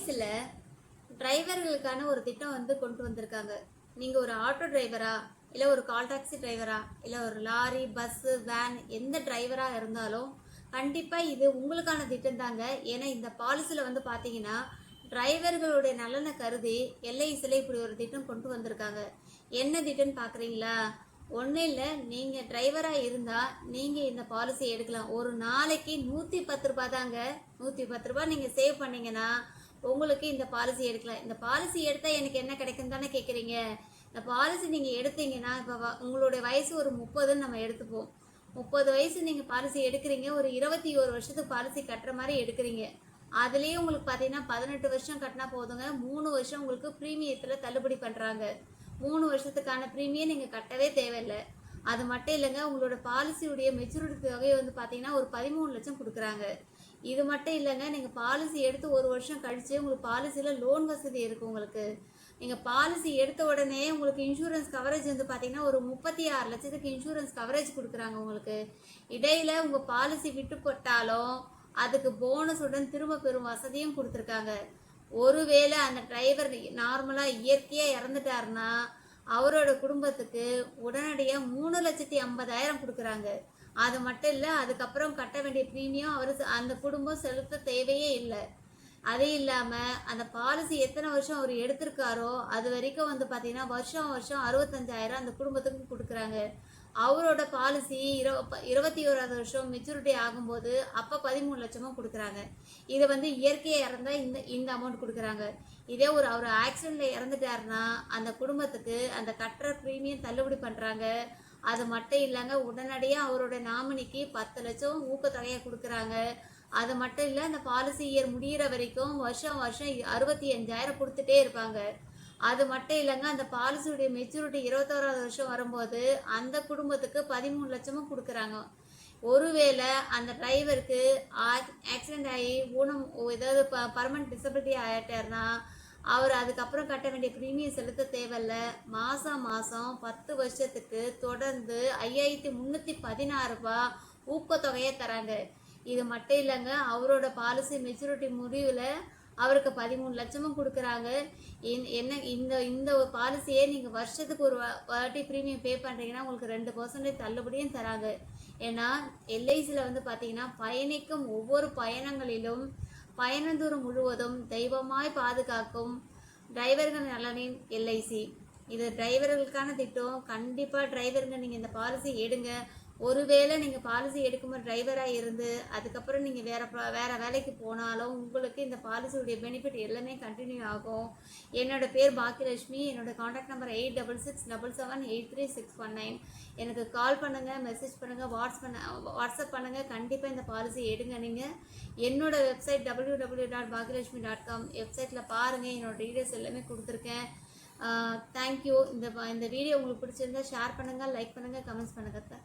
எல்ஐசியில் டிரைவர்களுக்கான ஒரு திட்டம் வந்து கொண்டு வந்திருக்காங்க. நீங்கள் ஒரு ஆட்டோ டிரைவரா, இல்லை ஒரு கால் டாக்ஸி டிரைவரா, இல்லை ஒரு லாரி, பஸ்ஸு, வேன் எந்த டிரைவராக இருந்தாலும் கண்டிப்பாக இது உங்களுக்கான திட்டம் தாங்க. ஏன்னா இந்த பாலிசியில் வந்து பார்த்தீங்கன்னா டிரைவர்களுடைய நலனை கருதி எல்ஐசியில் இப்படி ஒரு திட்டம் கொண்டு வந்திருக்காங்க. என்ன திட்டம்னு பார்க்குறீங்களா? ஒன்றும் இல்லை, நீங்கள் டிரைவராக இருந்தால் நீங்கள் இந்த பாலிசி எடுக்கலாம். ஒரு நாளைக்கு 110 ரூபா தாங்க. 110 ரூபா நீங்கள் சேவ் பண்ணிங்கன்னா உங்களுக்கு இந்த பாலிசி எடுக்கலாம். இந்த பாலிசி எடுத்தால் எனக்கு என்ன கிடைக்கும் தானே கேட்குறீங்க? இந்த பாலிசி நீங்கள் எடுத்தீங்கன்னா இப்போ உங்களுடைய வயசு ஒரு 30ன்னு நம்ம எடுத்துப்போம். 30 வயசு நீங்கள் பாலிசி எடுக்கிறீங்க, ஒரு 21 வருஷத்துக்கு பாலிசி கட்டுற மாதிரி எடுக்கிறீங்க. அதுலேயே உங்களுக்கு பார்த்தீங்கன்னா 18 வருஷம் கட்டினா போதுங்க. 3 வருஷம் உங்களுக்கு ப்ரீமியத்தில் தள்ளுபடி பண்ணுறாங்க. 3 வருஷத்துக்கான ப்ரீமியம் நீங்கள் கட்டவே தேவையில்லை. அது மட்டும் இல்லைங்க, உங்களோட பாலிசியுடைய மெச்சூரிட்டி தொகையை வந்து பார்த்தீங்கன்னா ஒரு 13 லட்சம் கொடுக்குறாங்க. இது மட்டும் இல்லைங்க, நீங்கள் பாலிசி எடுத்து ஒரு வருஷம் கழித்து உங்களுக்கு பாலிசியில் லோன் வசதி இருக்குது. உங்களுக்கு நீங்கள் பாலிசி எடுத்த உடனே உங்களுக்கு இன்சூரன்ஸ் கவரேஜ் வந்து பார்த்தீங்கன்னா ஒரு 36 லட்சத்துக்கு இன்சூரன்ஸ் கவரேஜ் கொடுக்குறாங்க. உங்களுக்கு இடையில் உங்கள் பாலிசி விட்டு போட்டாலும் அதுக்கு போனஸுடன் திரும்ப பெறும் வசதியும் கொடுத்துருக்காங்க. ஒருவேளை அந்த டிரைவர் நார்மலாக இயற்கையாக இறந்துட்டாருன்னா அவரோட குடும்பத்துக்கு உடனடியாக 3,50,000 கொடுக்குறாங்க. அது மட்டும் இல்லை, அதுக்கப்புறம் கட்ட வேண்டிய ப்ரீமியம் அந்த குடும்பம் செலுத்த தேவையே இல்லை. அதே இல்லாமல் அந்த பாலிசி எத்தனை வருஷம் அவர் எடுத்திருக்காரோ அது வரைக்கும் வந்து பார்த்தீங்கன்னா வருஷம் 65,000 அந்த குடும்பத்துக்கு கொடுக்குறாங்க. அவரோட பாலிசி 21வது வருஷம் மெச்சூரிட்டி ஆகும்போது அப்போ 13 லட்சமும் கொடுக்குறாங்க. இதை வந்து இயற்கையாக இறந்தால் இந்த அமௌண்ட் கொடுக்குறாங்க. இதே அவர் ஆக்சிடெண்ட்டில் இறந்துட்டாருன்னா அந்த குடும்பத்துக்கு அந்த கட்டுற ப்ரீமியம் தள்ளுபடி பண்ணுறாங்க. அது மட்டும் இல்லைங்க, உடனடியாக அவரோட நாமினிக்கு 10 லட்சம் ஊக்கத்தொகையை கொடுக்குறாங்க. அது மட்டும் இல்லை, அந்த பாலிசி இயர் முடிகிற வரைக்கும் வருஷம் 65,000 கொடுத்துட்டே இருப்பாங்க. அது மட்டும் இல்லைங்க, அந்த பாலிசியுடைய மெச்சூரிட்டி 21வது வருஷம் வரும்போது அந்த குடும்பத்துக்கு 13 லட்சமும் கொடுக்குறாங்க. ஒருவேளை அந்த டிரைவருக்கு ஆக்சிடெண்ட் ஆகி ஏதாவது பர்மனன்ட் டிசபிலிட்டி ஆகிட்டாருன்னா அவர் அதுக்கப்புறம் கட்ட வேண்டிய ப்ரீமியம் செலுத்த தேவையில்ல. மாதம் 10 வருஷத்துக்கு தொடர்ந்து 5,316 ரூபா ஊக்கத்தொகையை தராங்க. இது மட்டும் இல்லைங்க, அவரோட பாலிசி மெச்சூரிட்டி முடிவில் அவருக்கு 13 லட்சமும் கொடுக்குறாங்க. என்ன இந்த பாலிசியே நீங்கள் வருஷத்துக்கு ஒரு வாட்டி ப்ரீமியம் பே பண்ணுறீங்கன்னா உங்களுக்கு 2% தள்ளுபடியும் தராங்க. ஏன்னா எல்ஐசியில் வந்து பார்த்தீங்கன்னா பயணிக்கும் ஒவ்வொரு பயணங்களிலும் பயணந்தூரம் முழுவதும் தெய்வமாய் பாதுகாக்கும் டிரைவர்கள் நலனின் எல்ஐசி. இது டிரைவர்களுக்கான திட்டம். கண்டிப்பாக டிரைவருங்க நீங்கள் இந்த பாலிசி எடுங்க. ஒருவேளை நீங்கள் பாலிசி எடுக்கும்போது டிரைவராக இருந்து அதுக்கப்புறம் நீங்கள் வேறு வேலைக்கு போனாலும் உங்களுக்கு இந்த பாலிசியுடைய பெனிஃபிட் எல்லாமே கண்டினியூ ஆகும். என்னோட பேர் பாக்கியலட்சுமி. என்னோடய காண்டாக்ட் நம்பர் 8667783619. எனக்கு கால் பண்ணுங்கள், மெசேஜ் பண்ணுங்கள், வாட்ஸ்அப் பண்ணுங்கள். கண்டிப்பாக இந்த பாலிசி எடுங்க. நீங்கள் என்னோடய வெப்சைட் www.bhagyalakshmi.com வெப்சைட்டில் பாருங்கள். என்னோடய டீட்டெயில்ஸ் எல்லாமே கொடுத்துருக்கேன். தேங்க்யூ. இந்த வீடியோ உங்களுக்கு பிடிச்சிருந்தா ஷேர் பண்ணுங்கள், லைக் பண்ணுங்கள், கமெண்ட்ஸ் பண்ணுங்கள்.